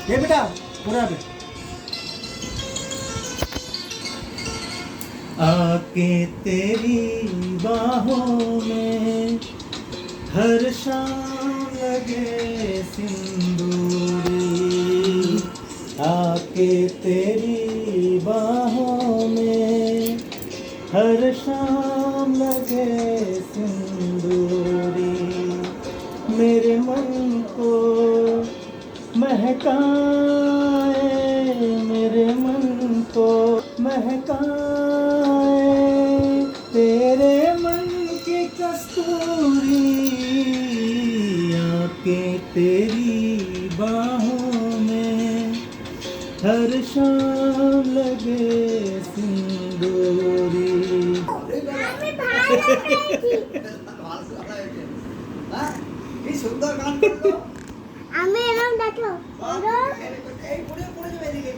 ये बेटा पूरा पे आके तेरी बाहों में हर शाम लगे सिंदूरी, आके तेरी बाहों में हर शाम लगे सिंदूरी, मेरे मन को महकाए, मेरे मन को महकाए, तेरे मन की कस्तूरी, आके तेरी बाहों में हर शाम लगे सिंदूरी। কি সুন্দর গান করলো। আমি এরকম দেখো এই পড়ে যাবে এদিকে।